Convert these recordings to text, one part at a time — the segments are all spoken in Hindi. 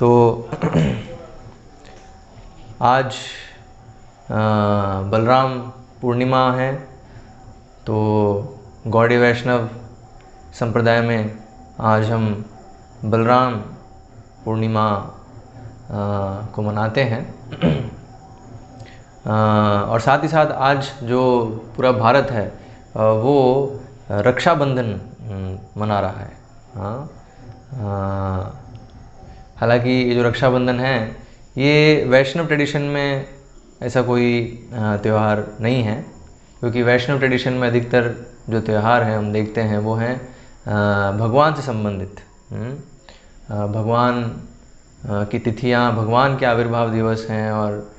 तो आज बलराम पूर्णिमा है, तो गौड़ी वैष्णव संप्रदाय में आज हम बलराम पूर्णिमा को मनाते हैं। और साथ ही साथ आज जो पूरा भारत है वो रक्षाबंधन मना रहा है। हालांकि ये जो रक्षाबंधन है ये वैष्णव ट्रेडिशन में ऐसा कोई त्यौहार नहीं है, क्योंकि वैष्णव ट्रेडिशन में अधिकतर जो त्यौहार हैं हम देखते हैं वो हैं भगवान से संबंधित। भगवान की तिथियां, भगवान के आविर्भाव दिवस हैं, और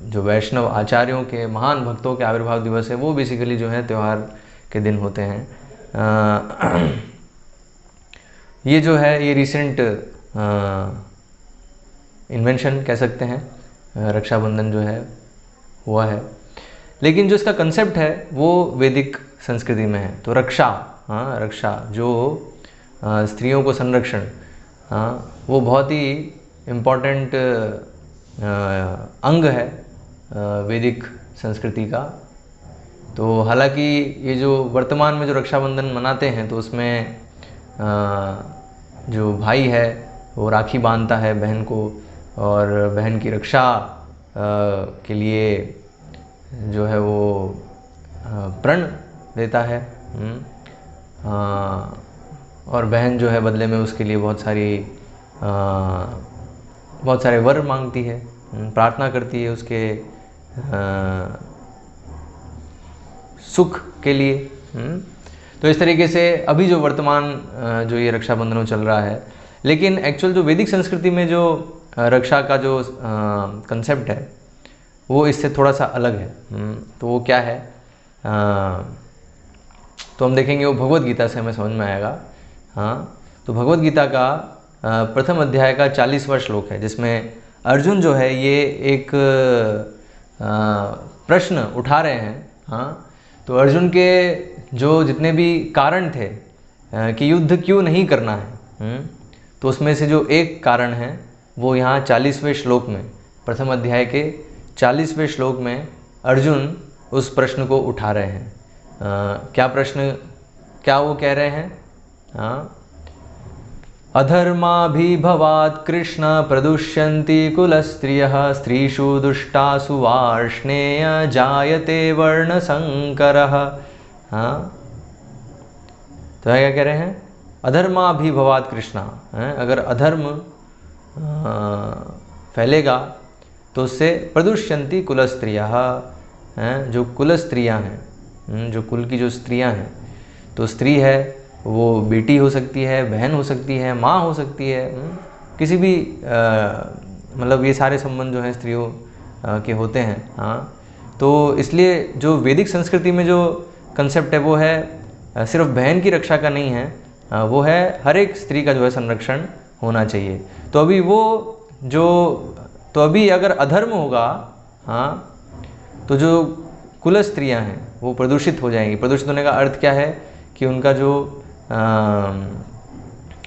जो वैष्णव आचार्यों के, महान भक्तों के आविर्भाव दिवस है वो बेसिकली जो है त्यौहार के दिन होते हैं। ये जो है ये रिसेंट इन्वेंशन कह सकते हैं, रक्षाबंधन जो है हुआ है, लेकिन जो इसका कंसेप्ट है वो वैदिक संस्कृति में है। तो रक्षा, रक्षा जो स्त्रियों को संरक्षण, वो बहुत ही इम्पोर्टेंट अंग है वैदिक संस्कृति का। तो हालांकि ये जो वर्तमान में जो रक्षाबंधन मनाते हैं तो उसमें जो भाई है वो राखी बांधता है बहन को, और बहन की रक्षा के लिए जो है वो प्रण देता है। और बहन जो है बदले में उसके लिए बहुत सारे वर मांगती है, प्रार्थना करती है उसके सुख के लिए। तो इस तरीके से अभी जो वर्तमान जो ये रक्षाबंधन चल रहा है, लेकिन एक्चुअल जो वैदिक संस्कृति में जो रक्षा का जो कंसेप्ट है वो इससे थोड़ा सा अलग है। तो वो क्या है, तो हम देखेंगे, वो भगवद गीता से हमें समझ में आएगा। तो भगवद गीता का प्रथम अध्याय का 40वां श्लोक है, जिसमें अर्जुन जो है ये एक प्रश्न उठा रहे हैं। तो अर्जुन के जो जितने भी कारण थे कि युद्ध क्यों नहीं करना है, तो उसमें से जो एक कारण है वो यहाँ 40वें श्लोक में, प्रथम अध्याय के 40वें श्लोक में अर्जुन उस प्रश्न को उठा रहे हैं। क्या प्रश्न, क्या वो कह रहे हैं? अधर्माभिभवात् कृष्ण प्रदुष्यन्ति कुलस्त्रियः स्त्रीषु दुष्टासु वार्ष्णेय जायते वर्णसंकरः। तो क्या कह रहे हैं? अधर्माभिभवात् कृष्ण, अगर अधर्म फैलेगा तो उससे प्रदुष्यन्ति कुलस्त्रियः, जो कुल स्त्रियाँ हैं, जो कुल की जो स्त्रियाँ हैं, तो स्त्री है वो बेटी हो सकती है, बहन हो सकती है, माँ हो सकती है, किसी भी मतलब ये सारे संबंध जो हैं स्त्रियों के होते हैं। तो इसलिए जो वैदिक संस्कृति में जो कंसेप्ट है वो है सिर्फ बहन की रक्षा का नहीं है, वो है हर एक स्त्री का जो है संरक्षण होना चाहिए। तो अभी अभी अगर अधर्म होगा, तो जो कुल स्त्रियाँ हैं वो प्रदूषित हो जाएंगी। प्रदूषित होने का अर्थ क्या है कि उनका जो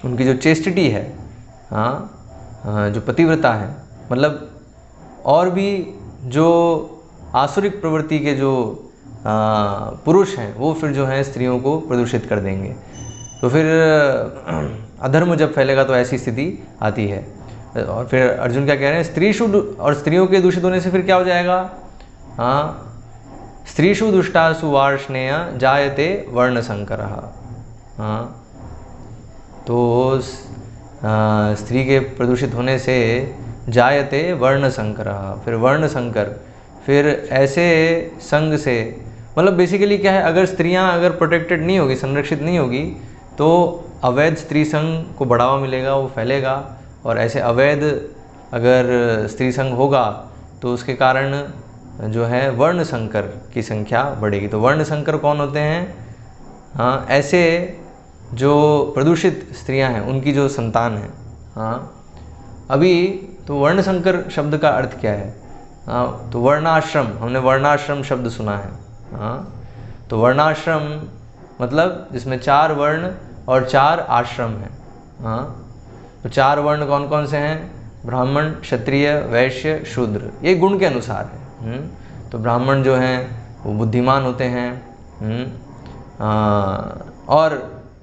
उनकी जो चेस्टिटी है, जो पतिव्रता है, मतलब और भी जो आसुरिक प्रवृत्ति के जो पुरुष हैं वो फिर जो है स्त्रियों को प्रदूषित कर देंगे। तो फिर अधर्म जब फैलेगा तो ऐसी स्थिति आती है। और फिर अर्जुन क्या कह रहे हैं, स्त्रीषु, और स्त्रियों के दूषित होने से फिर क्या हो जाएगा? स्त्रीषु दुष्टासु वार्ष्णेय जायते वर्णसंकरः। तो स्त्री के प्रदूषित होने से जायते वर्णसंकरः, फिर वर्णसंकर, फिर ऐसे संग से, मतलब बेसिकली क्या है, अगर स्त्रियां अगर प्रोटेक्टेड नहीं होगी, संरक्षित नहीं होगी, तो अवैध स्त्री संग को बढ़ावा मिलेगा, वो फैलेगा। और ऐसे अवैध अगर स्त्री संग होगा तो उसके कारण जो है वर्ण संकर की संख्या बढ़ेगी। तो वर्ण संकर कौन होते हैं? ऐसे जो प्रदूषित स्त्रियां हैं उनकी जो संतान है। अभी तो वर्ण संकर शब्द का अर्थ क्या है? तो वर्णाश्रम, हमने वर्णाश्रम शब्द सुना है। तो वर्णाश्रम मतलब जिसमें 4 वर्ण और 4 आश्रम हैं। तो 4 वर्ण कौन कौन से हैं? ब्राह्मण, क्षत्रिय, वैश्य, शूद्र, ये गुण के अनुसार है। तो ब्राह्मण जो हैं वो बुद्धिमान होते हैं। और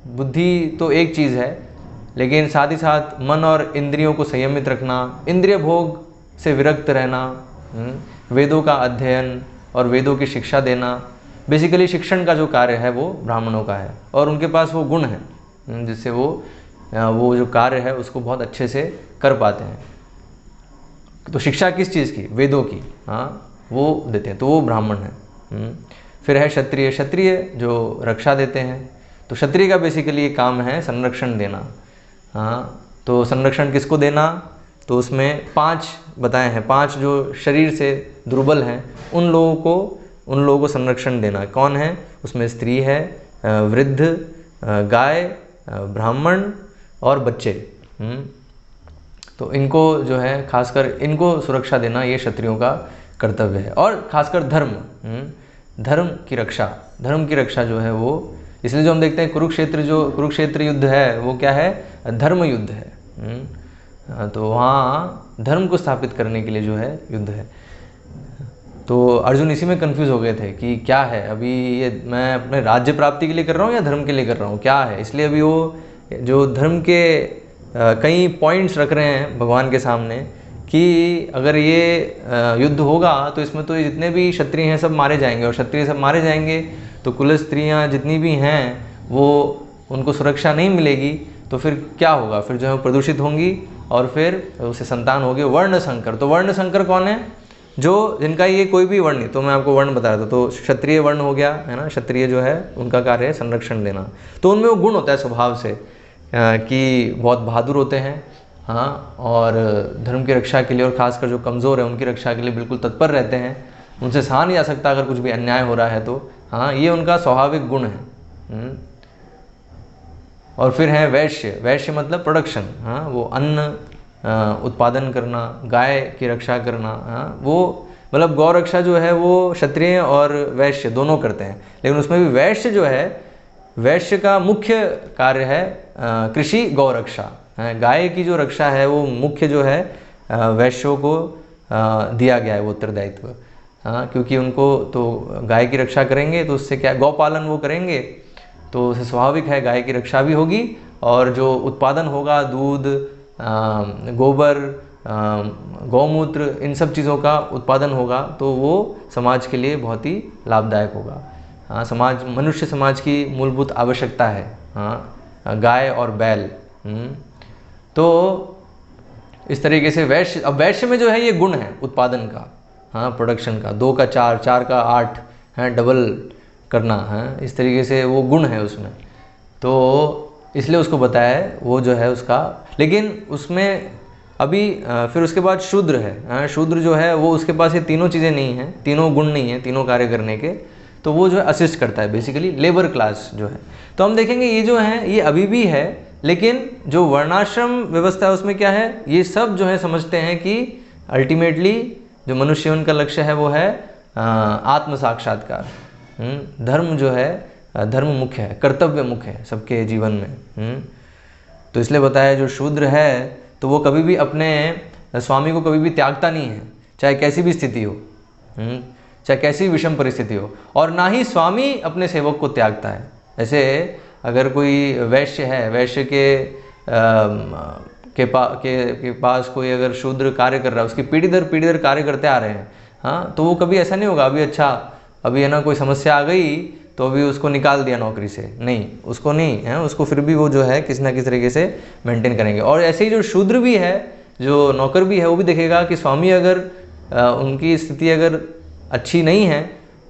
बुद्धि तो एक चीज़ है, लेकिन साथ ही साथ मन और इंद्रियों को संयमित रखना, इंद्रिय भोग से विरक्त रहना, वेदों का अध्ययन और वेदों की शिक्षा देना, बेसिकली शिक्षण का जो कार्य है वो ब्राह्मणों का है। और उनके पास वो गुण है जिससे वो जो कार्य है उसको बहुत अच्छे से कर पाते हैं। तो शिक्षा किस चीज़ की? वेदों की, हाँ, वो देते हैं, तो वो ब्राह्मण है। फिर है क्षत्रिय। क्षत्रिय जो रक्षा देते हैं। तो क्षत्रिय का बेसिकली काम है संरक्षण देना। हाँ, तो संरक्षण किसको देना? तो उसमें 5 बताए हैं, 5 जो शरीर से दुर्बल हैं उन लोगों को संरक्षण देना। कौन है उसमें? स्त्री है, वृद्ध, गाय, ब्राह्मण और बच्चे। तो इनको जो है खासकर इनको सुरक्षा देना ये क्षत्रियों का कर्तव्य है। और खासकर धर्म की रक्षा जो है वो, इसलिए जो हम देखते हैं कुरुक्षेत्र युद्ध है वो क्या है? धर्म युद्ध है। तो वहाँ धर्म को स्थापित करने के लिए जो है युद्ध है। तो अर्जुन इसी में कंफ्यूज हो गए थे कि क्या है, अभी ये मैं अपने राज्य प्राप्ति के लिए कर रहा हूँ या धर्म के लिए कर रहा हूँ, क्या है? इसलिए अभी वो जो धर्म के कई पॉइंट्स रख रहे हैं भगवान के सामने कि अगर ये युद्ध होगा तो इसमें तो जितने भी क्षत्रिय हैं सब मारे जाएंगे, और क्षत्रिय सब मारे जाएंगे तो कुल स्त्रियाँ जितनी भी हैं वो उनको सुरक्षा नहीं मिलेगी। तो फिर क्या होगा? फिर जो है प्रदूषित होंगी और फिर उसे संतान होगी वर्ण संकर। तो वर्ण संकर कौन है? जो जिनका ये कोई भी वर्ण नहीं, तो मैं आपको वर्ण बता रहा था, तो क्षत्रिय वर्ण हो गया है ना। क्षत्रिय जो है उनका कार्य है संरक्षण देना। तो उनमें वो गुण होता है स्वभाव से कि बहुत बहादुर होते हैं, हाँ, और धर्म की रक्षा के लिए, और खासकर जो कमज़ोर है उनकी रक्षा के लिए बिल्कुल तत्पर रहते हैं। उनसे सहा नहीं जा सकता अगर कुछ भी अन्याय हो रहा है तो, हाँ, ये उनका स्वाभाविक गुण है। और फिर है वैश्य। वैश्य मतलब प्रोडक्शन, हाँ, वो अन्न उत्पादन करना, गाय की रक्षा करना, हाँ, वो मतलब गौ रक्षा जो है वो क्षत्रिय और वैश्य दोनों करते हैं। लेकिन उसमें भी वैश्य जो है, वैश्य का मुख्य कार्य है कृषि गौ रक्षा। गाय की जो रक्षा है वो मुख्य जो है वैश्यों को दिया गया है वो उत्तरदायित्व। हाँ, क्योंकि उनको तो गाय की रक्षा करेंगे तो उससे क्या, गौ पालन वो करेंगे तो उसे स्वाभाविक है गाय की रक्षा भी होगी, और जो उत्पादन होगा दूध, गोबर, गौमूत्र, इन सब चीज़ों का उत्पादन होगा तो वो समाज के लिए बहुत ही लाभदायक होगा। हाँ, मनुष्य समाज की मूलभूत आवश्यकता है, हाँ, गाय और बैल। तो इस तरीके से वैश्य, अब वैश्य में जो है ये गुण है उत्पादन का, हाँ, प्रोडक्शन का, 2 का 4, 4 का 8 है, डबल करना है, इस तरीके से वो गुण है उसमें। तो इसलिए उसको बताया है वो जो है उसका। लेकिन उसमें अभी फिर उसके बाद शूद्र है। शूद्र जो है वो उसके पास ये तीनों चीज़ें नहीं हैं, तीनों गुण नहीं हैं, तीनों कार्य करने के, तो वो जो है असिस्ट करता है, बेसिकली लेबर क्लास जो है। तो हम देखेंगे ये जो है ये अभी भी है, लेकिन जो वर्णाश्रम व्यवस्था है उसमें क्या है, ये सब जो है समझते हैं कि अल्टीमेटली जो मनुष्य उनका लक्ष्य है वो है आत्म साक्षात्कार। धर्म जो है, धर्म मुख्य है, कर्तव्य मुख्य है सबके जीवन में। तो इसलिए बताया जो शूद्र है तो वो कभी भी अपने स्वामी को कभी भी त्यागता नहीं है, चाहे कैसी भी स्थिति हो, चाहे कैसी विषम परिस्थिति हो, और ना ही स्वामी अपने सेवक को त्यागता है। ऐसे अगर कोई वैश्य है, वैश्य के पास कोई अगर शूद्र कार्य कर रहा है, उसकी पीढ़ी दर कार्य करते आ रहे हैं, हाँ, तो वो कभी ऐसा नहीं होगा अभी अच्छा अभी है ना कोई समस्या आ गई तो अभी उसको निकाल दिया नौकरी से, नहीं, उसको नहीं है, उसको फिर भी वो जो है किसी ना किसी तरीके से मेंटेन करेंगे। और ऐसे ही जो शूद्र भी है, जो नौकर भी है, वो भी देखेगा कि स्वामी अगर उनकी स्थिति अगर अच्छी नहीं है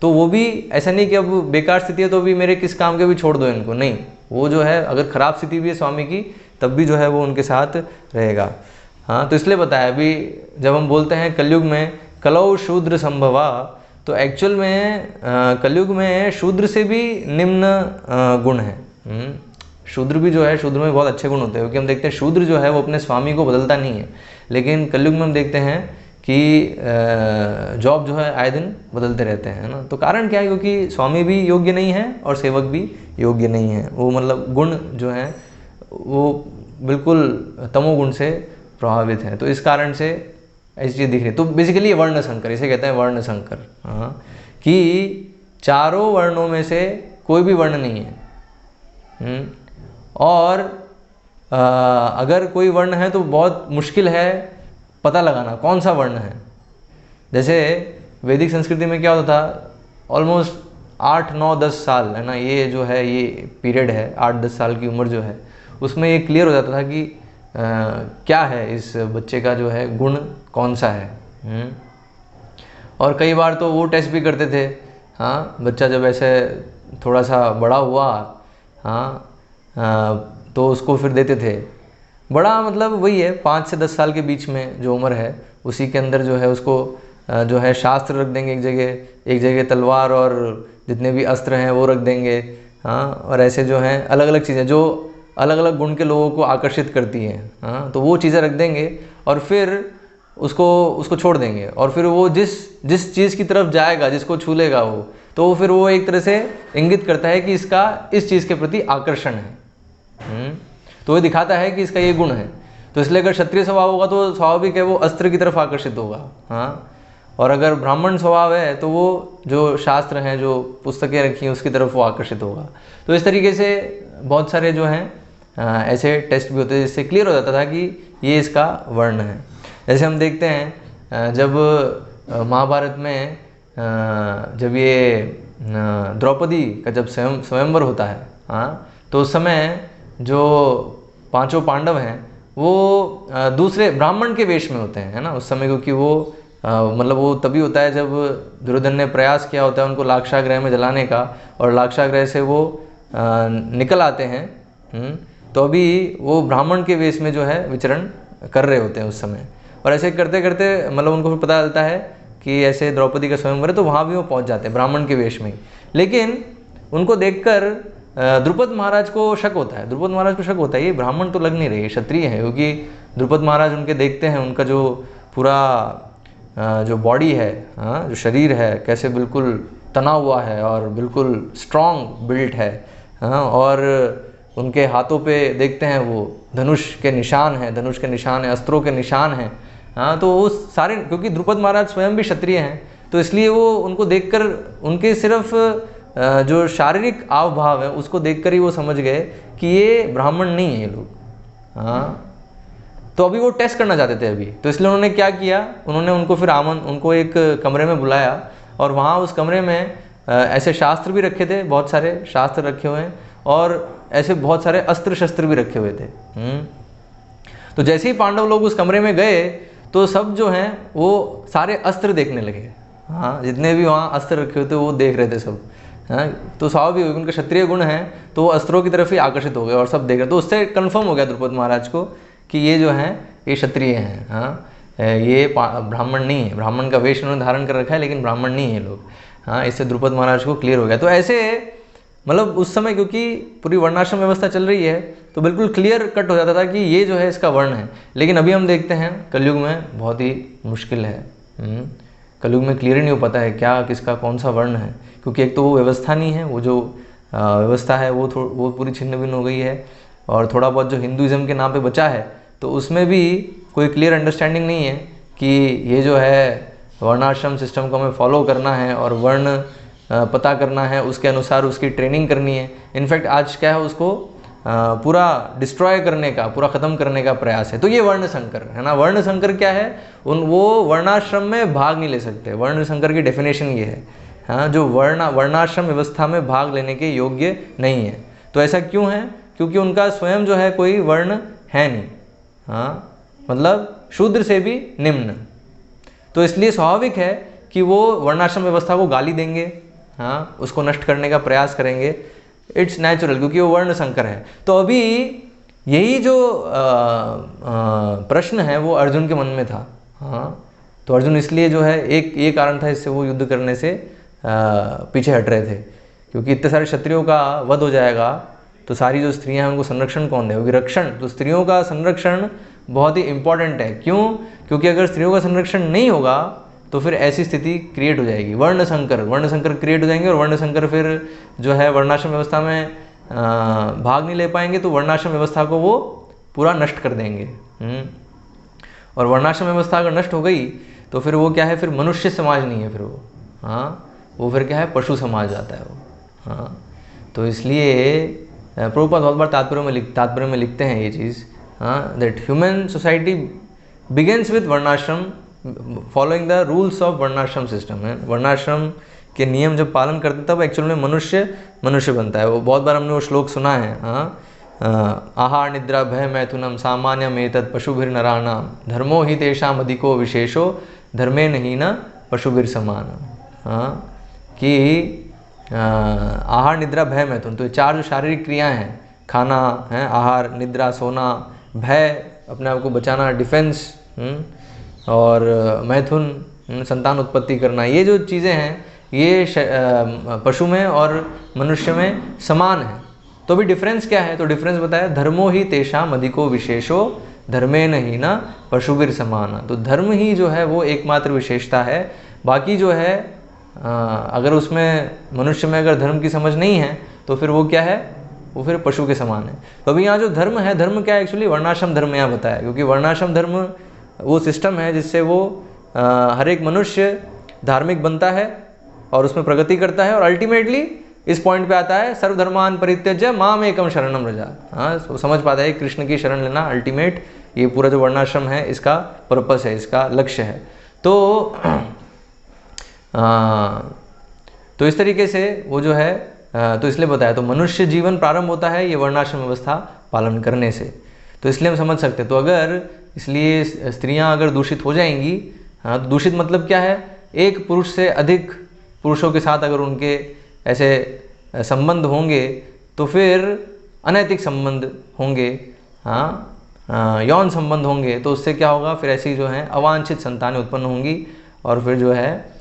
तो वो भी ऐसा नहीं कि अब बेकार स्थिति है तो भी मेरे किस काम के भी छोड़ दो इनको, नहीं, वो जो है अगर ख़राब स्थिति भी है स्वामी की तब भी जो है वो उनके साथ रहेगा। हाँ, तो इसलिए बताया अभी जब हम बोलते हैं कलयुग में कलौ शूद्र संभवा, तो एक्चुअल में कलयुग में शूद्र से भी निम्न गुण है। शूद्र भी जो है, शूद्र में बहुत अच्छे गुण होते हैं, क्योंकि हम देखते हैं शूद्र जो है वो अपने स्वामी को बदलता नहीं है, लेकिन कलयुग में हम देखते हैं कि जॉब जो है आए दिन बदलते रहते हैं ना। तो कारण क्या है, क्योंकि स्वामी भी योग्य नहीं है और सेवक भी योग्य नहीं है, वो मतलब गुण जो है वो बिल्कुल तमोगुण से प्रभावित हैं। तो इस कारण से ऐसी चीज़ दिख रही है। तो बेसिकली ये वर्ण संकर, इसे कहते हैं वर्ण संकर। हाँ, कि चारों वर्णों में से कोई भी वर्ण नहीं है। और अगर कोई वर्ण है तो बहुत मुश्किल है पता लगाना कौन सा वर्ण है। जैसे वैदिक संस्कृति में क्या होता था, ऑलमोस्ट 8, 9, 10 साल है ना, ये जो है ये पीरियड है 8-10 साल की उम्र जो है, उसमें ये क्लियर हो जाता था कि क्या है इस बच्चे का जो है गुण कौन सा है। और कई बार तो वो टेस्ट भी करते थे। हाँ, बच्चा जब ऐसे थोड़ा सा बड़ा हुआ, हाँ, तो उसको फिर देते थे। बड़ा मतलब वही है 5 से 10 साल के बीच में जो उम्र है, उसी के अंदर जो है उसको जो है शास्त्र रख देंगे एक जगह तलवार और जितने भी अस्त्र हैं वो रख देंगे। हाँ, और ऐसे जो हैं अलग अलग चीज़ें जो अलग अलग गुण के लोगों को आकर्षित करती हैं, हाँ, तो वो चीज़ें रख देंगे और फिर उसको छोड़ देंगे। और फिर वो जिस चीज़ की तरफ जाएगा, जिसको छू लेगा वो, तो फिर वो एक तरह से इंगित करता है कि इसका इस चीज़ के प्रति आकर्षण है। तो ये दिखाता है कि इसका ये गुण है। तो इसलिए अगर क्षत्रिय स्वभाव होगा तो स्वाभाविक है वो अस्त्र की तरफ आकर्षित होगा। हाँ, और अगर ब्राह्मण स्वभाव है तो वो जो शास्त्र हैं, जो पुस्तकें रखी हैं, उसकी तरफ वो आकर्षित होगा। तो इस तरीके से बहुत सारे जो हैं ऐसे टेस्ट भी होते हैं जिससे क्लियर हो जाता था कि ये इसका वर्ण है। जैसे हम देखते हैं जब महाभारत में जब ये द्रौपदी का जब स्वयंवर होता है, हाँ, तो उस समय जो 5 पांडव हैं वो दूसरे ब्राह्मण के वेश में होते हैं, है ना, उस समय, क्योंकि वो मतलब वो तभी होता है जब दुर्योधन ने प्रयास किया होता है उनको लाक्षागृह में जलाने का, और लाक्षागृह से वो निकल आते हैं। तो अभी वो ब्राह्मण के वेश में जो है विचरण कर रहे होते हैं उस समय। और ऐसे करते करते मतलब उनको पता चलता है कि ऐसे द्रौपदी का स्वयंवर है, तो वहाँ भी वो पहुँच जाते हैं ब्राह्मण के वेश में ही। लेकिन उनको देखकर द्रुपद महाराज को शक होता है। द्रुपद महाराज को शक होता है ये ब्राह्मण तो लग नहीं रहे, क्षत्रिय है, क्योंकि द्रुपद महाराज उनके देखते हैं उनका जो पूरा जो बॉडी है, हाँ, जो शरीर है, कैसे बिल्कुल तना हुआ है और बिल्कुल स्ट्रॉन्ग बिल्ट है। हाँ, और उनके हाथों पे देखते हैं वो धनुष के निशान हैं, अस्त्रों के निशान हैं। हाँ, तो वो सारे, क्योंकि द्रुपद महाराज स्वयं भी क्षत्रिय हैं, तो इसलिए वो उनको देखकर उनके सिर्फ जो शारीरिक आव भाव है उसको देखकर ही वो समझ गए कि ये ब्राह्मण नहीं है ये लोग। हाँ, तो अभी वो टेस्ट करना चाहते थे अभी, तो इसलिए उन्होंने क्या किया, उन्होंने उनको फिर उनको एक कमरे में बुलाया, और वहाँ उस कमरे में ऐसे शास्त्र भी रखे थे, बहुत सारे शास्त्र रखे हुए हैं, और ऐसे बहुत सारे अस्त्र शस्त्र भी रखे हुए थे। तो जैसे ही पांडव लोग उस कमरे में गए तो सब जो हैं वो सारे अस्त्र देखने लगे। हाँ, जितने भी वहाँ अस्त्र रखे हुए थे वो देख रहे थे सब। हाँ, तो स्वाभाविक उनका क्षत्रिय गुण है तो वो अस्त्रों की तरफ ही आकर्षित हो गए और सब देख रहे। तो उससे कन्फर्म हो गया द्रुपद महाराज को कि ये जो हैं ये क्षत्रिय हैं। हाँ, ये ब्राह्मण नहीं है, ब्राह्मण का वेश उन्होंने धारण कर रखा है लेकिन ब्राह्मण नहीं है लोग। हाँ, इससे द्रुपद महाराज को क्लियर हो गया। तो ऐसे मतलब उस समय क्योंकि पूरी वर्णाश्रम व्यवस्था चल रही है तो बिल्कुल क्लियर कट हो जाता था कि ये जो है इसका वर्ण है। लेकिन अभी हम देखते हैं कलयुग में बहुत ही मुश्किल है। कलयुग में क्लियर ही नहीं हो पाता है क्या किसका कौन सा वर्ण है, क्योंकि एक तो वो व्यवस्था नहीं है, वो जो व्यवस्था है वो पूरी छिन्न भिन्न हो गई है। और थोड़ा बहुत जो हिंदुज़म के नाम पे बचा है तो उसमें भी कोई क्लियर अंडरस्टैंडिंग नहीं है कि ये जो है वर्णाश्रम सिस्टम को हमें फॉलो करना है और वर्ण पता करना है, उसके अनुसार उसकी ट्रेनिंग करनी है। इनफैक्ट आज क्या है, उसको पूरा डिस्ट्रॉय करने का, पूरा ख़त्म करने का प्रयास है। तो ये वर्ण संकर है ना। वर्ण संकर क्या है, वो वर्णाश्रम में भाग नहीं ले सकते। वर्ण संकर की डेफिनेशन ये है, हाँ, जो वर्णाश्रम व्यवस्था में भाग लेने के योग्य नहीं है। तो ऐसा क्यों है, क्योंकि उनका स्वयं जो है कोई वर्ण है नहीं। हाँ, मतलब शूद्र से भी निम्न। तो इसलिए स्वाभाविक है कि वो वर्णाश्रम व्यवस्था को गाली देंगे, हाँ, उसको नष्ट करने का प्रयास करेंगे। इट्स नेचुरल, क्योंकि वो वर्ण संकर है। तो अभी यही जो प्रश्न है वो अर्जुन के मन में था। हाँ, तो अर्जुन इसलिए जो है एक ये कारण था इससे वो युद्ध करने से पीछे हट रहे थे, क्योंकि इतने सारे क्षत्रियों का वध हो जाएगा तो सारी जो स्त्रियां हैं उनको संरक्षण कौन देगा, क्योंकि रक्षण, तो स्त्रियों का संरक्षण बहुत ही इंपॉर्टेंट है। क्यों, क्योंकि अगर स्त्रियों का संरक्षण नहीं होगा तो फिर ऐसी स्थिति क्रिएट हो जाएगी, वर्ण संकर क्रिएट हो जाएंगे। और वर्ण संकर फिर जो है वर्णाश्रम व्यवस्था में भाग नहीं ले पाएंगे, तो वर्णाश्रम व्यवस्था को वो पूरा नष्ट कर देंगे। और वर्णाश्रम व्यवस्था अगर नष्ट हो गई तो फिर वो क्या है, फिर मनुष्य समाज नहीं है फिर वो, हाँ वो फिर क्या है, पशु समाज आता है वो। हाँ तो इसलिए प्रभुपाद बहुत बार तात्पर्य में लिखते हैं ये चीज़, हाँ, that human society begins with वर्णाश्रम फॉलोइंग द रूल्स ऑफ वर्णाश्रम सिस्टम है। वर्णाश्रम के नियम जब पालन करते हैं तब एक्चुअल में मनुष्य बनता है। वो बहुत बार हमने वो श्लोक सुना है, हाँ, आहार निद्रा भय मैथुनम सामान्यम एतत् पशुभिर्नराणाम धर्मो ही तेषाम अधिको विशेषो धर्मे नहीं न पशुभिर समान। हाँ कि आहार निद्रा भय मैथुन, तो ये चार जो शारीरिक क्रियाएं हैं, खाना है, आहार, निद्रा, सोना, भय अपने आप को बचाना, डिफेंस, और मैथुन संतान उत्पत्ति करना, ये जो चीज़ें हैं ये पशु में और मनुष्य में समान है। तो भी डिफरेंस क्या है, तो डिफरेंस बताया, धर्मो ही तेषाम अधिको विशेषो धर्मे नहीं ना पशुभिर समान। तो धर्म ही जो है वो एकमात्र विशेषता है, बाकी जो है अगर उसमें मनुष्य में अगर धर्म की समझ नहीं है तो फिर वो क्या है, वो फिर पशु के समान है। तो अभी यहाँ जो धर्म है, धर्म क्या है एक्चुअली, वर्णाश्रम धर्म यहाँ बताया, क्योंकि वर्णाश्रम धर्म वो सिस्टम है जिससे वो हर एक मनुष्य धार्मिक बनता है और उसमें प्रगति करता है और अल्टीमेटली इस पॉइंट पे आता है, सर्वधर्मान परित्यज्य माम एकम शरणम व्रज। हाँ तो समझ पाता है कृष्ण की शरण लेना अल्टीमेट, ये पूरा जो वर्णाश्रम है इसका पर्पस है, इसका लक्ष्य है। तो इस तरीके से वो जो है, तो इसलिए बताया, तो मनुष्य जीवन प्रारंभ होता है ये वर्णाश्रम व्यवस्था पालन करने से। तो इसलिए हम समझ सकते हैं, तो अगर इसलिए स्त्रियां अगर दूषित हो जाएंगी, हाँ तो दूषित मतलब क्या है, एक पुरुष से अधिक पुरुषों के साथ अगर उनके ऐसे संबंध होंगे तो फिर अनैतिक संबंध होंगे, हाँ यौन संबंध होंगे, तो उससे क्या होगा, फिर ऐसी जो है अवांछित संतानें उत्पन्न होंगी और फिर जो है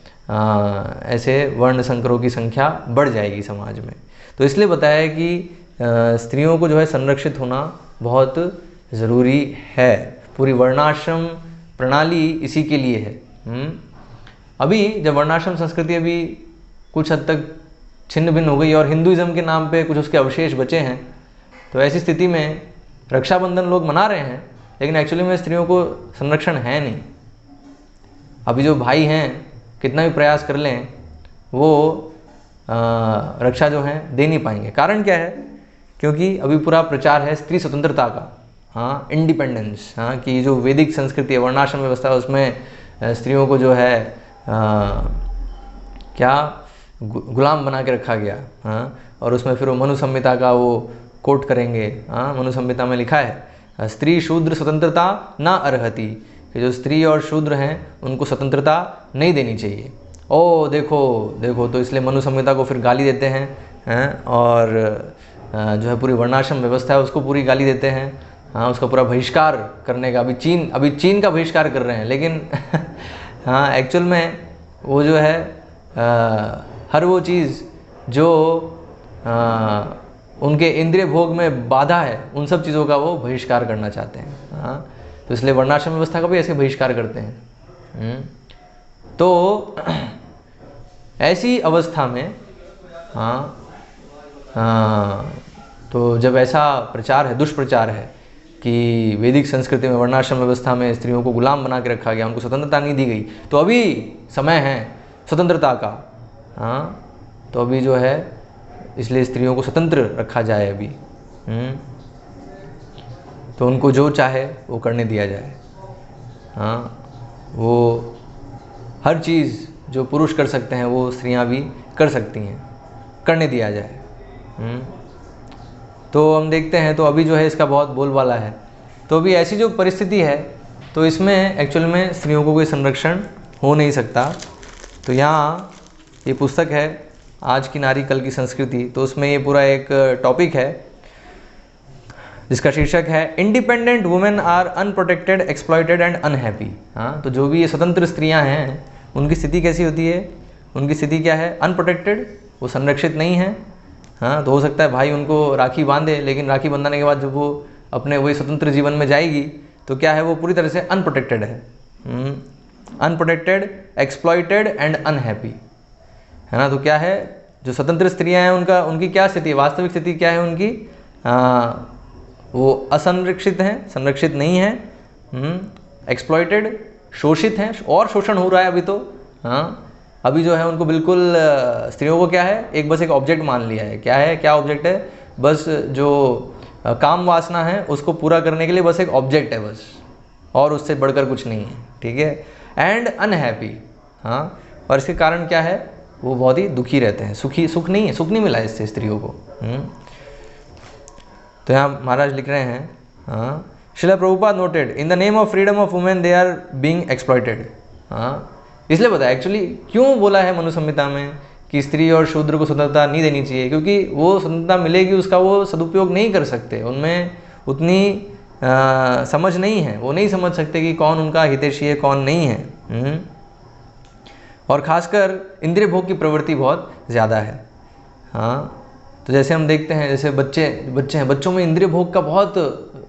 ऐसे वर्ण संकरों की संख्या बढ़ जाएगी समाज में। तो इसलिए बताया है कि स्त्रियों को जो है संरक्षित होना बहुत ज़रूरी है। पूरी वर्णाश्रम प्रणाली इसी के लिए है। अभी जब वर्णाश्रम संस्कृति अभी कुछ हद तक छिन्न भिन्न हो गई और हिंदुइज्म के नाम पे कुछ उसके अवशेष बचे हैं, तो ऐसी स्थिति में रक्षाबंधन लोग मना रहे हैं, लेकिन एक्चुअली में स्त्रियों को संरक्षण है नहीं। अभी जो भाई हैं कितना भी प्रयास कर लें वो रक्षा जो है दे नहीं पाएंगे। कारण क्या है, क्योंकि अभी पूरा प्रचार है स्त्री स्वतंत्रता का, हाँ इंडिपेंडेंस, हाँ कि जो वैदिक संस्कृति है, वर्णाश्रम व्यवस्था है, उसमें स्त्रियों को जो है क्या गुलाम बना के रखा गया, हाँ, और उसमें फिर वो मनु संहिता का वो कोट करेंगे, हाँ मनु संहिता में लिखा है स्त्री शूद्र स्वतंत्रता ना अर्हति, कि जो स्त्री और शूद्र हैं उनको स्वतंत्रता नहीं देनी चाहिए। ओ देखो देखो, तो इसलिए मनु संहिता को फिर गाली देते हैं, और जो है पूरी वर्णाश्रम व्यवस्था है उसको पूरी गाली देते हैं, हाँ उसका पूरा बहिष्कार करने का अभी चीन का बहिष्कार कर रहे हैं। लेकिन हाँ एक्चुअल में वो जो है हर वो चीज़ जो उनके इंद्रिय भोग में बाधा है, उन सब चीज़ों का वो बहिष्कार करना चाहते हैं। हाँ तो इसलिए वर्णाश्रम व्यवस्था का भी ऐसे बहिष्कार करते हैं। तो ऐसी अवस्था में तो जब ऐसा प्रचार है, दुष्प्रचार है कि वैदिक संस्कृति में वर्णाश्रम व्यवस्था में स्त्रियों को गुलाम बना के रखा गया, उनको स्वतंत्रता नहीं दी गई, तो अभी समय है स्वतंत्रता का, हाँ तो अभी जो है इसलिए स्त्रियों को स्वतंत्र रखा जाए अभी, तो उनको जो चाहे वो करने दिया जाए। हाँ वो हर चीज़ जो पुरुष कर सकते हैं वो स्त्रियां भी कर सकती हैं, करने दिया जाए। तो हम देखते हैं, तो अभी जो है इसका बहुत बोलबाला है। तो अभी ऐसी जो परिस्थिति है तो इसमें एक्चुअल में स्त्रियों को कोई संरक्षण हो नहीं सकता। तो यहाँ ये पुस्तक है आज की नारी कल की संस्कृति, तो उसमें ये पूरा एक टॉपिक है जिसका शीर्षक है independent women are unprotected exploited and unhappy. हाँ तो जो भी ये स्वतंत्र स्त्रियां हैं उनकी स्थिति कैसी होती है, उनकी स्थिति क्या है, अनप्रोटेक्टेड, वो संरक्षित नहीं है। हाँ तो हो सकता है भाई उनको राखी बांधे, लेकिन राखी बंधाने के बाद जब वो अपने वही स्वतंत्र जीवन में जाएगी तो क्या है, वो पूरी तरह से अनप्रोटेक्टेड है, अनप्रोटेक्टेड, एक्सप्लॉइटेड एंड अनहैप्पी, है ना। तो क्या है, जो स्वतंत्र स्त्रियां हैं उनकी क्या स्थिति है, वास्तविक स्थिति क्या है उनकी, वो असंरक्षित हैं, संरक्षित नहीं हैं, एक्सप्लॉइटेड, शोषित हैं और शोषण हो रहा है अभी तो। हाँ, अभी जो है उनको बिल्कुल स्त्रियों को क्या है, एक बस एक ऑब्जेक्ट मान लिया है। क्या है, क्या ऑब्जेक्ट है? बस जो काम वासना है उसको पूरा करने के लिए बस एक ऑब्जेक्ट है बस, और उससे बढ़कर कुछ नहीं है। ठीक है, एंड अनहैप्पी। हाँ, और इसके कारण क्या है, वो बहुत ही दुखी रहते हैं, सुख नहीं है, सुख नहीं मिला इससे स्त्रियों को। तो यहाँ महाराज लिख रहे हैं, हाँ, Srila Prabhupada noted in the name of freedom of women they are being exploited. हाँ, इसलिए बताया एक्चुअली क्यों बोला है मनु संहिता में कि स्त्री और शूद्र को स्वतंत्रता नहीं देनी चाहिए, क्योंकि वो स्वतंत्रता मिलेगी उसका वो सदुपयोग नहीं कर सकते, उनमें उतनी समझ नहीं है, वो नहीं समझ सकते कि कौन उनका हितैषी है कौन नहीं है। और खासकर इंद्रिय भोग की प्रवृत्ति बहुत ज़्यादा है। हाँ, तो जैसे हम देखते हैं, जैसे बच्चे हैं, बच्चों में इंद्रिय भोग का बहुत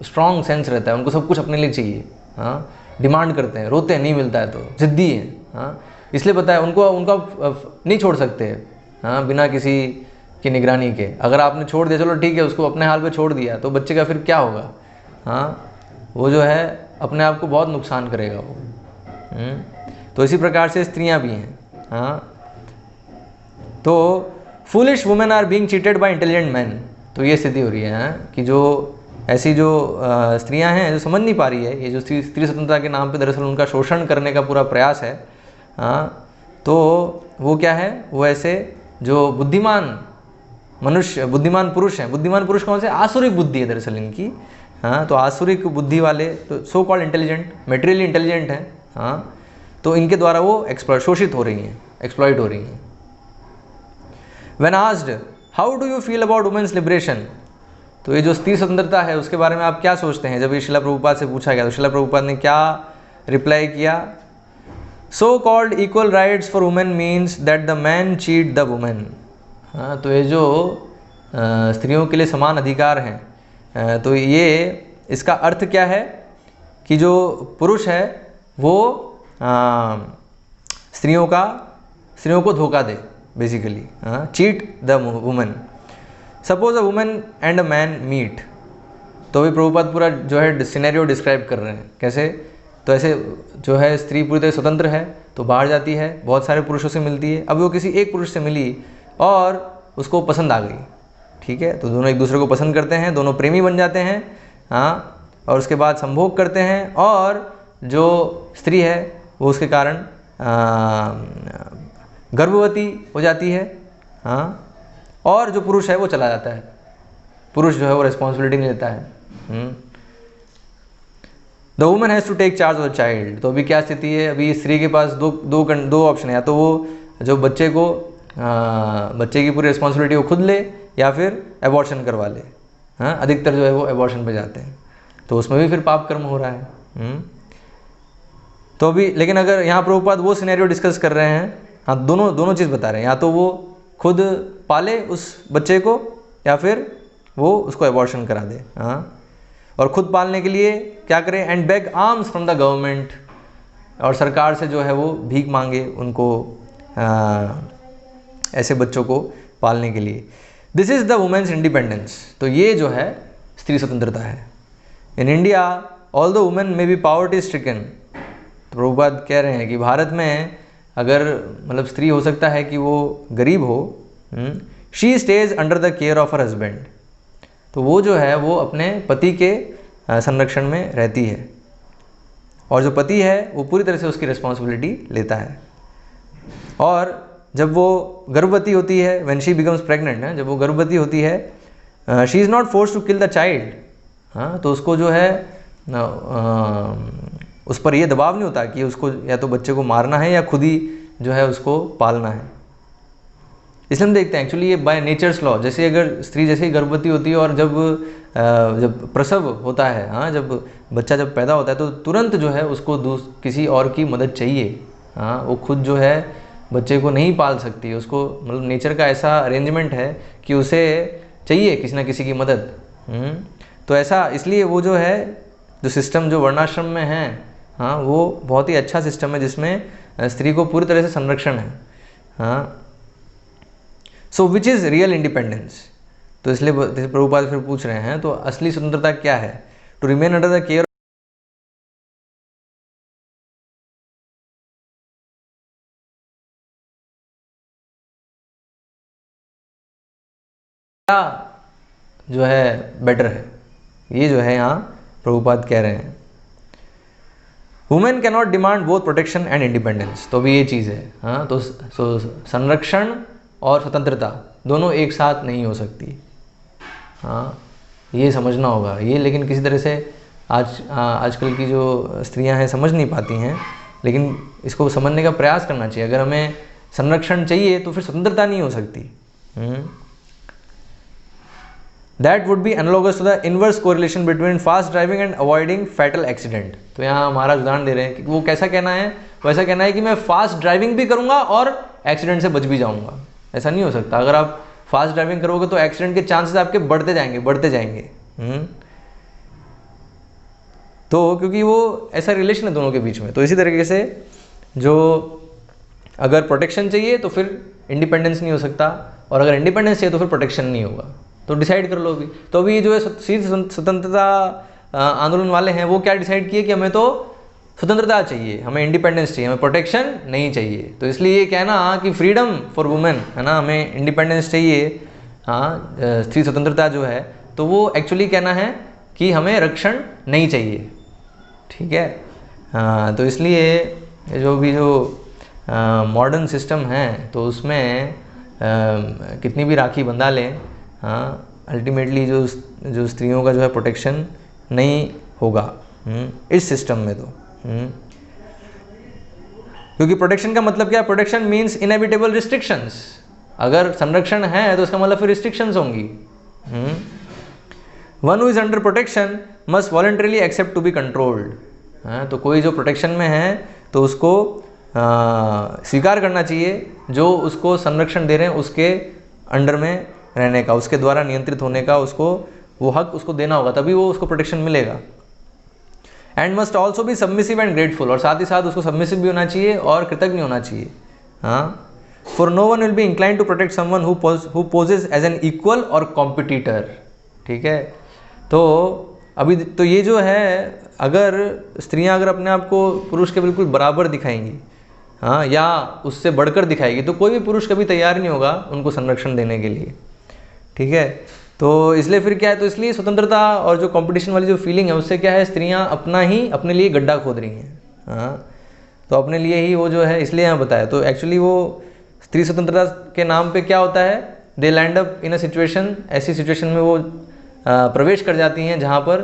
स्ट्रॉन्ग सेंस रहता है, उनको सब कुछ अपने लिए चाहिए। हाँ, डिमांड करते हैं, रोते हैं नहीं मिलता है तो, जिद्दी है। हाँ, इसलिए पता है उनको, उनका नहीं छोड़ सकते। हाँ, बिना किसी की निगरानी के। अगर आपने छोड़ दिया, चलो ठीक है, उसको अपने हाल पे छोड़ दिया, तो बच्चे का फिर क्या होगा? हाँ, वो जो है अपने आप को बहुत नुकसान करेगा वो। तो इसी प्रकार से स्त्रियां भी हैं। हाँ, तो foolish women are being cheated by intelligent man. तो ये स्थिति हो रही है कि जो ऐसी जो स्त्रियां हैं जो समझ नहीं पा रही है, ये जो स्त्री स्वतंत्रता के नाम पे दरअसल उनका शोषण करने का पूरा प्रयास है। हाँ, तो वो क्या है, वो ऐसे जो बुद्धिमान मनुष्य, बुद्धिमान पुरुष हैं, बुद्धिमान पुरुष कौन से? आसुरिक बुद्धि है दरअसल इनकी। हाँ, तो आसुरिक बुद्धि वाले, तो so called intelligent, materially intelligent हैं। हाँ, तो इनके द्वारा वो शोषित हो रही हैं, एक्सप्लॉइट हो रही हैं। When asked, how do you feel about women's liberation? तो ये जो स्त्री स्वतंत्रता है उसके बारे में आप क्या सोचते हैं? जब ये श्रीला प्रभुपाद से पूछा गया तो श्रीला प्रभुपाद ने क्या रिप्लाई किया? So called equal rights for women means that the man cheat the woman. हाँ, तो ये जो स्त्रियों के लिए समान अधिकार हैं, तो ये इसका अर्थ क्या है कि जो पुरुष है वो स्त्रियों को धोखा दे, basically. Cheat the women. Suppose a women and a man meet. तो अभी प्रभुपाद पूरा जो है सिनेरियो डिस्क्राइब कर रहे हैं कैसे। तो ऐसे जो है स्त्री पूरी तरह स्वतंत्र है, तो बाहर जाती है, बहुत सारे पुरुषों से मिलती है। अब वो किसी एक पुरुष से मिली और उसको पसंद आ गई, ठीक है, तो दोनों एक दूसरे को पसंद करते हैं, दोनों प्रेमी बन जाते हैं। हाँ, और उसके बाद संभोग करते हैं, और जो स्त्री है वो उसके कारण गर्भवती हो जाती है। हाँ, और जो पुरुष है वो चला जाता है, पुरुष जो है वो रिस्पॉन्सिबिलिटी नहीं लेता है। The woman has to take charge of the child. तो अभी क्या स्थिति है, अभी स्त्री के पास दो ऑप्शन है, या तो वो जो बच्चे की पूरी रिस्पॉन्सिबिलिटी वो खुद ले, या फिर एबॉर्शन करवा ले। हाँ, अधिकतर जो है वो एबॉर्शन पे जाते हैं, तो उसमें भी फिर पाप कर्म हो रहा है। तो अभी लेकिन अगर यहाँ प्रभुपाद वो सिनेरियो डिस्कस कर रहे हैं, हाँ, दोनों चीज़ बता रहे हैं, या तो वो खुद पाले उस बच्चे को, या फिर वो उसको एबॉर्शन करा दे। हाँ, और खुद पालने के लिए क्या करे? And beg alms from the government. और सरकार से जो है वो भीख मांगे उनको ऐसे बच्चों को पालने के लिए। This is the women's independence. तो ये जो है स्त्री स्वतंत्रता है। In India all the women may be poverty stricken. तो प्रभुपाद कह रहे हैं कि भारत में अगर मतलब स्त्री हो सकता है कि वो गरीब हो, she stage under the care of her husband. तो वो जो है वो अपने पति के संरक्षण में रहती है, और जो पति है वो पूरी तरह से उसकी रिस्पॉन्सिबिलिटी लेता है। और जब वो गर्भवती होती है, व्हेन शी बिकम्स प्रेग्नेंट, जब वो गर्भवती होती है, she is not force to kill the child. हाँ, तो उसको जो है उस पर ये दबाव नहीं होता कि उसको या तो बच्चे को मारना है या खुद ही जो है उसको पालना है। इसलिए हम देखते हैं एक्चुअली ये बाय नेचर्स लॉ, जैसे अगर स्त्री जैसे ही गर्भवती होती है और जब प्रसव होता है, हाँ, जब बच्चा जब पैदा होता है, तो तुरंत जो है उसको किसी और की मदद चाहिए। हाँ, वो खुद जो है बच्चे को नहीं पाल सकती, उसको मतलब नेचर का ऐसा अरेंजमेंट है कि उसे चाहिए किसी ना किसी की मदद। तो ऐसा इसलिए वो जो है जो सिस्टम जो वर्णाश्रम में है, हाँ, वो बहुत ही अच्छा सिस्टम है जिसमें स्त्री को पूरी तरह से संरक्षण है। हाँ, सो विच इज़ रियल इंडिपेंडेंस? तो इसलिए प्रभुपाद फिर पूछ रहे हैं, तो असली स्वतंत्रता क्या है? To remain under the care जो है बेटर है, ये जो है यहाँ प्रभुपाद कह रहे हैं। Women can not demand both protection and independence, तो भी ये चीज़ है। हाँ, तो संरक्षण और स्वतंत्रता दोनों एक साथ नहीं हो सकती। हाँ, ये समझना होगा ये, लेकिन किसी तरह से आजकल की जो स्त्रियां हैं समझ नहीं पाती हैं, लेकिन इसको समझने का प्रयास करना चाहिए। अगर हमें संरक्षण चाहिए तो फिर स्वतंत्रता नहीं हो सकती। That would be analogous to the inverse correlation between fast driving and avoiding fatal accident. तो यहाँ हमारा उदाहरण दे रहे हैं कि वो कैसा कहना है, वैसा कहना है कि मैं फास्ट ड्राइविंग भी करूँगा और एक्सीडेंट से बच भी जाऊँगा। ऐसा नहीं हो सकता। अगर आप फास्ट ड्राइविंग करोगे तो एक्सीडेंट के चांसेस आपके बढ़ते जाएंगे। तो क्योंकि वो ऐसा रिलेशन है दोनों के बीच में। तो इसी तरीके से जो अगर प्रोटेक्शन चाहिए तो फिर इंडिपेंडेंस नहीं हो सकता, और अगर इंडिपेंडेंस चाहिए तो फिर प्रोटेक्शन नहीं होगा। तो डिसाइड कर लो अभी। तो अभी जो है स्वतंत्रता आंदोलन वाले हैं वो क्या डिसाइड किए कि हमें तो स्वतंत्रता चाहिए, हमें इंडिपेंडेंस चाहिए, हमें प्रोटेक्शन नहीं चाहिए। तो इसलिए ये कहना कि फ्रीडम फॉर वुमेन है ना, हमें इंडिपेंडेंस चाहिए, हाँ, स्त्री स्वतंत्रता जो है, तो वो एक्चुअली कहना है कि हमें रक्षण नहीं चाहिए। ठीक है। हाँ, तो इसलिए जो मॉडर्न सिस्टम है तो उसमें कितनी भी राखी बंधा लें, हाँ, अल्टीमेटली जो स्त्रियों का जो है प्रोटेक्शन नहीं होगा इस सिस्टम में। तो क्योंकि प्रोटेक्शन का मतलब क्या है? Protection means inevitable restrictions. अगर संरक्षण है तो उसका मतलब फिर रिस्ट्रिक्शंस होंगी। One who is under protection must voluntarily accept to be controlled. तो कोई जो प्रोटेक्शन में है तो उसको स्वीकार करना चाहिए, जो उसको संरक्षण दे रहे हैं उसके अंडर में रहने का, उसके द्वारा नियंत्रित होने का, उसको वो हक उसको देना होगा, तभी वो उसको प्रोटेक्शन मिलेगा। And must also be submissive and grateful, और साथ ही साथ उसको सबमिसिव भी होना चाहिए और कृतज्ञ होना चाहिए। हाँ, for no one will be incline to protect someone who poses as an equal or competitor. ठीक है। तो अभी तो ये जो है, अगर स्त्रियां अगर अपने आप को पुरुष के बिल्कुल बराबर दिखाएंगी, हाँ, या उससे बढ़कर दिखाएगी, तो कोई भी पुरुष कभी तैयार नहीं होगा उनको संरक्षण देने के लिए। ठीक है। तो इसलिए फिर क्या है, तो इसलिए स्वतंत्रता और जो कंपटीशन वाली जो फीलिंग है उससे क्या है, स्त्रियां अपने लिए गड्ढा खोद रही हैं। हाँ, तो अपने लिए ही वो जो है, इसलिए यहाँ बताया। तो एक्चुअली वो स्त्री स्वतंत्रता के नाम पे क्या होता है, they land up in a situation, ऐसी सिचुएशन में वो प्रवेश कर जाती हैं जहाँ पर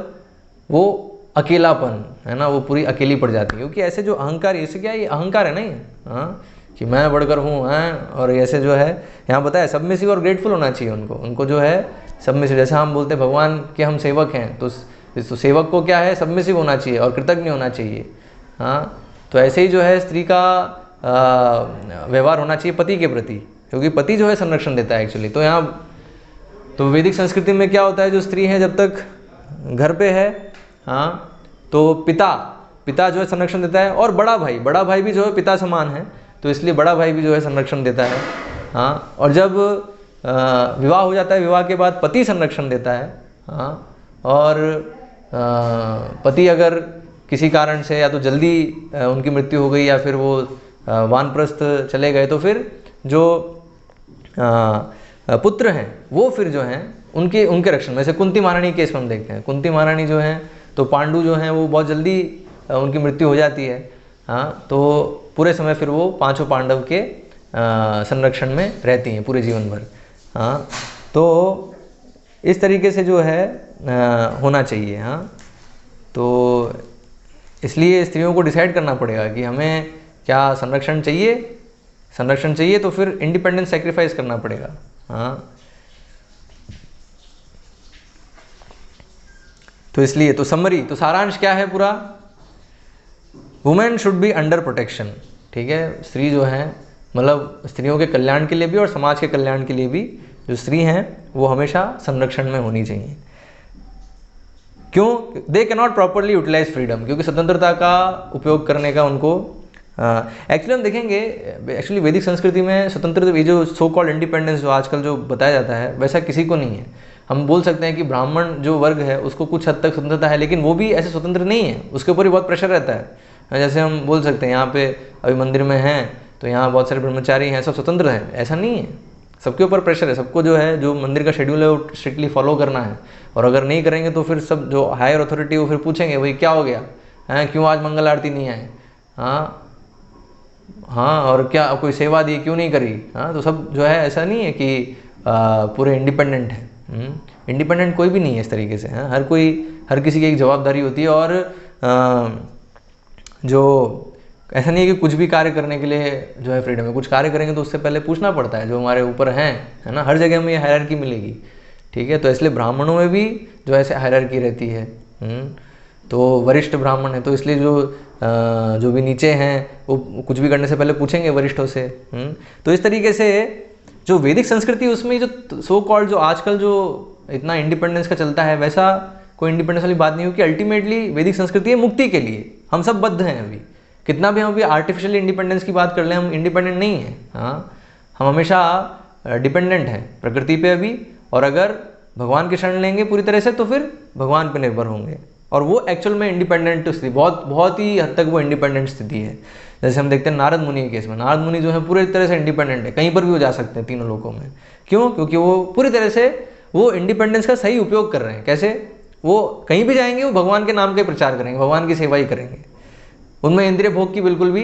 वो अकेलापन है ना, वो पूरी अकेली पड़ जाती है। क्योंकि ऐसे जो अहंकार, ऐसे क्या है, ये अहंकार है ना ये, हाँ, कि मैं बढ़कर हूँ, हैं, और ऐसे जो है यहाँ बताया सबमिसिव और ग्रेटफुल होना चाहिए उनको जो है सबमिसिव। जैसे हम बोलते हैं भगवान के हम सेवक हैं, तो सेवक को क्या है, सबमिसिव होना चाहिए और कृतज्ञ होना चाहिए। हाँ, तो ऐसे ही जो है स्त्री का व्यवहार होना चाहिए पति के प्रति, क्योंकि पति जो है संरक्षण देता है एक्चुअली। तो यहाँ तो वैदिक संस्कृति में क्या होता है, जो स्त्री है जब तक घर पे है, हाँ, तो पिता जो है संरक्षण देता है, और बड़ा भाई भी जो है पिता समान है, तो इसलिए बड़ा भाई भी जो है संरक्षण देता है। हाँ, और जब विवाह हो जाता है, विवाह के बाद पति संरक्षण देता है। हाँ, और पति अगर किसी कारण से या तो जल्दी उनकी मृत्यु हो गई या फिर वो वानप्रस्थ चले गए, तो फिर जो पुत्र हैं वो फिर जो हैं उनके रक्षण में। जैसे कुंती महारानी केस में हम देखते हैं, कुंती महारानी जो हैं, तो पांडु जो हैं वो बहुत जल्दी उनकी मृत्यु हो जाती है। हाँ, तो पूरे समय फिर वो पांचों पांडव के संरक्षण में रहती हैं पूरे जीवन भर। हाँ, तो इस तरीके से जो है होना चाहिए। हाँ, तो इसलिए स्त्रियों को डिसाइड करना पड़ेगा कि हमें क्या संरक्षण चाहिए तो फिर इंडिपेंडेंस सेक्रीफाइस करना पड़ेगा। हाँ, तो इसलिए तो समरी, तो सारांश क्या है पूरा, women should be under protection. ठीक है। स्त्री जो है, मतलब स्त्रियों के कल्याण के लिए भी और समाज के कल्याण के लिए भी जो स्त्री हैं वो हमेशा संरक्षण में होनी चाहिए। क्यों? They can not properly utilize freedom, क्योंकि स्वतंत्रता का उपयोग करने का उनको एक्चुअली हम देखेंगे, एक्चुअली वैदिक संस्कृति में स्वतंत्र, ये जो सो कॉल्ड इंडिपेंडेंस जो आजकल जो बताया जाता है, वैसा किसी को नहीं है। हम बोल सकते हैं कि ब्राह्मण जो वर्ग है उसको कुछ हद तक स्वतंत्रता है, लेकिन वो भी ऐसे स्वतंत्र नहीं है, उसके ऊपर ही बहुत प्रेशर रहता है। जैसे हम बोल सकते हैं यहाँ पे अभी मंदिर में हैं तो यहाँ बहुत सारे ब्रह्मचारी हैं, सब स्वतंत्र हैं, ऐसा नहीं है। सबके ऊपर प्रेशर है, सबको जो है जो मंदिर का शेड्यूल है वो स्ट्रिक्टली फॉलो करना है, और अगर नहीं करेंगे तो फिर सब जो हायर अथॉरिटी वो फिर पूछेंगे भाई क्या हो गया है, क्यों आज मंगल आरती नहीं आए, हाँ और क्या कोई सेवा दी क्यों नहीं करी, हाँ। तो सब जो है ऐसा नहीं है कि पूरे इंडिपेंडेंट है। इंडिपेंडेंट कोई भी नहीं है इस तरीके से, हाँ। हर किसी की एक जवाबदारी होती है, और जो ऐसा नहीं है कि कुछ भी कार्य करने के लिए जो है फ्रीडम है। कुछ कार्य करेंगे तो उससे पहले पूछना पड़ता है जो हमारे ऊपर हैं, है ना। हर जगह में ये हायरार्की मिलेगी, ठीक है। तो इसलिए ब्राह्मणों में भी जो ऐसे हायरार्की रहती है। तो वरिष्ठ ब्राह्मण है तो इसलिए जो भी नीचे हैं वो कुछ भी करने से पहले पूछेंगे वरिष्ठों से। तो इस तरीके से जो वैदिक संस्कृति उसमें जो सो कॉल्ड जो आजकल जो इतना इंडिपेंडेंस का चलता है, वैसा कोई इंडिपेंडेंस वाली बात नहीं हो कि अल्टीमेटली वैदिक संस्कृति है मुक्ति के लिए। हम सब बद्ध हैं अभी, कितना भी हम अभी आर्टिफिशियल इंडिपेंडेंस की बात कर लें, हम इंडिपेंडेंट नहीं हैं, हाँ। हम हमेशा डिपेंडेंट हैं प्रकृति पे अभी, और अगर भगवान की शरण लेंगे पूरी तरह से तो फिर भगवान पे निर्भर होंगे, और वो एक्चुअल में इंडिपेंडेंट स्थिति, बहुत ही हद तक वो इंडिपेंडेंट स्थिति है। जैसे हम देखते हैं नारद मुनि के केस में, नारद मुनि जो है पूरी तरह से इंडिपेंडेंट है, कहीं पर भी वो जा सकते हैं तीनों लोकों में। क्यों? क्योंकि वो पूरी तरह से वो इंडिपेंडेंस का सही उपयोग कर रहे हैं। कैसे? वो कहीं भी जाएंगे वो भगवान के नाम का प्रचार करेंगे, भगवान की सेवा ही करेंगे। उनमें इंद्रिय भोग की बिल्कुल भी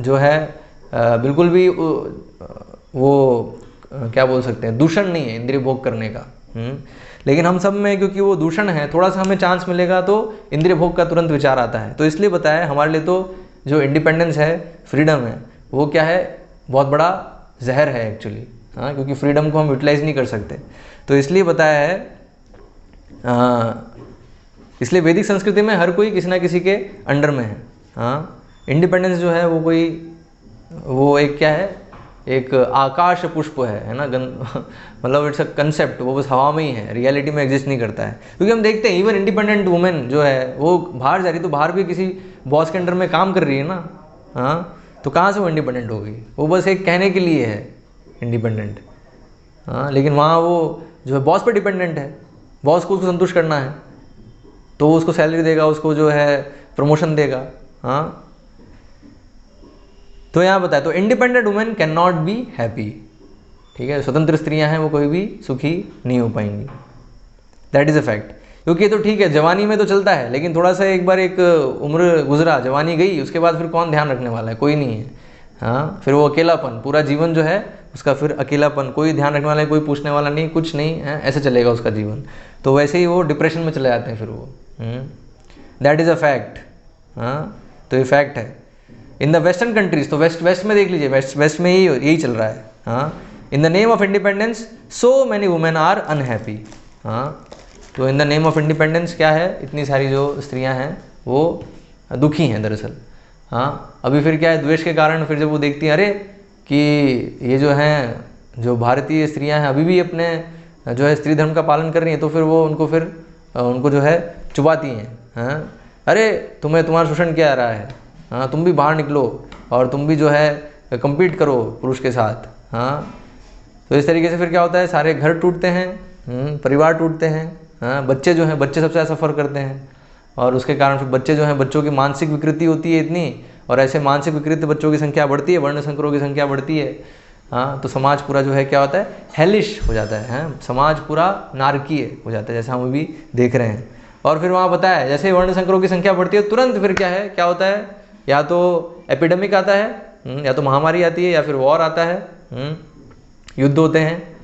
जो है बिल्कुल भी वो क्या बोल सकते हैं, दूषण नहीं है इंद्रिय भोग करने का। लेकिन हम सब में क्योंकि वो दूषण है, थोड़ा सा हमें चांस मिलेगा तो इंद्रिय भोग का तुरंत विचार आता है। तो इसलिए बताया हमारे लिए तो जो इंडिपेंडेंस है, फ्रीडम है, वो क्या है, बहुत बड़ा जहर है एक्चुअली, हाँ। क्योंकि फ्रीडम को हम यूटिलाइज नहीं कर सकते। तो इसलिए बताया है, इसलिए वैदिक संस्कृति में हर कोई किसी ना किसी के अंडर में है, हाँ। इंडिपेंडेंस जो है वो एक क्या है, एक आकाश पुष्प है ना, मतलब इट्स अ कंसेप्ट, वो बस हवा में ही है, रियलिटी में एग्जिस्ट नहीं करता है। क्योंकि हम देखते हैं इवन इंडिपेंडेंट वुमेन जो है वो बाहर जा रही तो बाहर भी किसी बॉस के अंडर में काम कर रही है ना, हाँ। तो कहाँ से वो इंडिपेंडेंट होगी? वो बस एक कहने के लिए है इंडिपेंडेंट, हाँ। लेकिन वहाँ वो जो है बॉस पर डिपेंडेंट है, बॉस को उसको संतुष्ट करना है तो उसको सैलरी देगा, उसको जो है प्रमोशन देगा, हाँ। तो यहाँ बताया, तो independent women can not be happy, ठीक है। स्वतंत्र स्त्रियां हैं वो कोई भी सुखी नहीं हो पाएंगी, दैट इज़ अ फैक्ट। क्योंकि ये तो ठीक है जवानी में तो चलता है, लेकिन थोड़ा सा एक बार एक उम्र गुजरा, जवानी गई, उसके बाद फिर कौन ध्यान रखने वाला है? कोई नहीं है, हाँ। फिर वो अकेलापन, पूरा जीवन जो है उसका फिर अकेलापन, कोई ध्यान रखने वाला है, कोई पूछने वाला नहीं, कुछ नहीं है, ऐसे चलेगा उसका जीवन। तो वैसे ही वो डिप्रेशन में चले जाते हैं फिर वो, दैट इज़ अ फैक्ट, हाँ। तो ये फैक्ट है। इन द वेस्टर्न कंट्रीज, तो वेस्ट में देख लीजिए, वेस्ट में यही चल रहा है, हाँ। In the name of independence so many women are unhappy, हाँ। तो in the name of independence क्या है, इतनी सारी जो स्त्रियां हैं वो दुखी हैं दरअसल, हाँ। अभी फिर क्या है, द्वेष के कारण फिर जब वो देखती हैं अरे कि ये जो हैं जो भारतीय स्त्रियां हैं अभी भी अपने जो है स्त्री धर्म का पालन कर रही हैं, तो फिर वो उनको जो है चुबाती हैं, हाँ। अरे तुम्हारा शोषण किया जा रहा है, हाँ, तुम भी बाहर निकलो और तुम भी जो है compete करो पुरुष के साथ, हाँ। तो इस तरीके से फिर क्या होता है, सारे घर टूटते हैं, परिवार टूटते हैं, हाँ। बच्चे जो हैं, बच्चे सबसे ज़्यादा सफ़र करते हैं, और उसके कारण फिर बच्चे जो हैं, बच्चों की मानसिक विकृति होती है इतनी, और ऐसे मानसिक विकृत बच्चों की संख्या बढ़ती है, वर्ण संकरों की संख्या बढ़ती है, हाँ। तो समाज पूरा जो है क्या होता है, हेलिश हो जाता है, हाँ? समाज पूरा नारकीय हो जाता है, जैसा हम अभी देख रहे हैं। और फिर वहाँ बताया जैसे वर्ण संकरों की संख्या बढ़ती है तुरंत फिर क्या होता है, या तो एपिडेमिक आता है, या तो महामारी आती है, या फिर वॉर आता है, युद्ध होते हैं,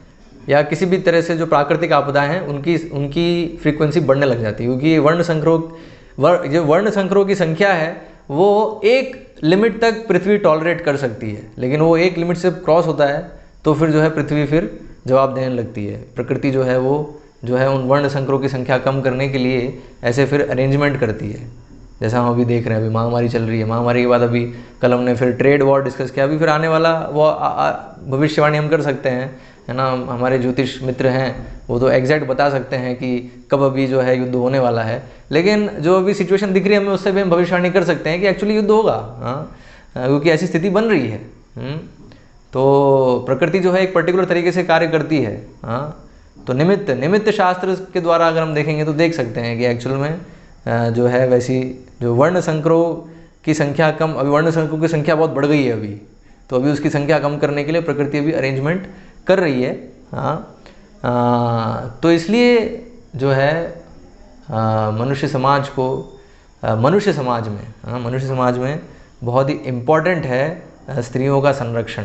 या किसी भी तरह से जो प्राकृतिक आपदाएं हैं उनकी फ्रीक्वेंसी बढ़ने लग जाती है। क्योंकि जो वर्ण संकरों की संख्या है वो एक लिमिट तक पृथ्वी टॉलरेट कर सकती है, लेकिन वो एक लिमिट से क्रॉस होता है तो फिर जो है पृथ्वी फिर जवाब देने लगती है। प्रकृति जो है वो जो है उन वर्ण संकरों की संख्या कम करने के लिए ऐसे फिर अरेंजमेंट करती है, जैसा हम अभी देख रहे हैं। अभी महामारी चल रही है, महामारी के बाद अभी कल हमने फिर ट्रेड वॉर डिस्कस किया, अभी फिर आने वाला वो भविष्यवाणी हम कर सकते हैं है ना, हमारे ज्योतिष मित्र हैं वो तो एग्जैक्ट बता सकते हैं कि कब अभी जो है युद्ध होने वाला है, लेकिन जो अभी सिचुएशन दिख रही है हमें उससे भी हम भविष्यवाणी कर सकते हैं कि एक्चुअली युद्ध होगा। हाँ, क्योंकि ऐसी स्थिति बन रही है। तो प्रकृति जो है एक पर्टिकुलर तरीके से कार्य करती है। हाँ, तो निमित्त शास्त्र के द्वारा अगर हम देखेंगे तो देख सकते हैं कि एक्चुअल में जो है वैसी जो वर्ण संकरों की संख्या कम, अभी वर्ण संकरों की संख्या बहुत बढ़ गई है अभी, तो अभी उसकी संख्या कम करने के लिए प्रकृति अभी अरेंजमेंट कर रही है। हाँ, तो इसलिए जो है मनुष्य समाज को मनुष्य समाज में बहुत ही इम्पोर्टेंट है स्त्रियों का संरक्षण।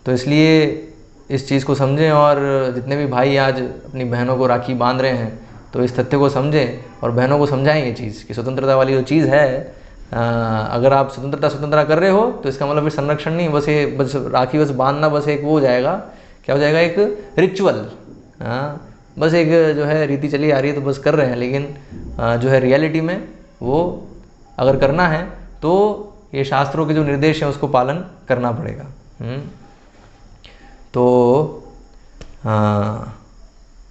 तो इसलिए इस चीज़ को समझें, और जितने भी भाई आज अपनी बहनों को राखी बांध रहे हैं तो इस तथ्य को समझें और बहनों को समझाएं ये चीज़ कि स्वतंत्रता वाली जो चीज़ है, अगर आप स्वतंत्रता कर रहे हो तो इसका मतलब फिर संरक्षण नहीं, बस राखी बस बांधना बस एक वो हो जाएगा, क्या हो जाएगा, एक रिचुअल। बस एक जो है रीति चली आ रही है तो बस कर रहे हैं, लेकिन जो है रियलिटी में वो अगर करना है तो ये शास्त्रों के जो निर्देश हैं उसको पालन करना पड़ेगा। तो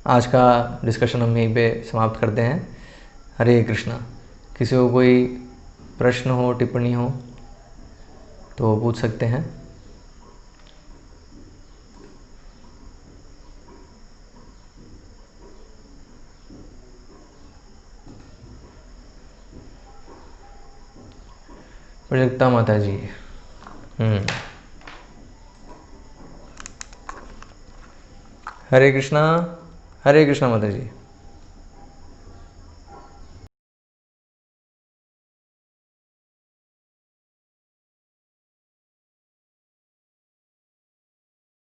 आज का डिस्कशन हम यहीं पे समाप्त करते हैं। हरे कृष्णा। किसी को कोई प्रश्न हो, टिप्पणी हो तो पूछ सकते हैं। प्रजक्ता माता जी। हरे कृष्णा माता जी।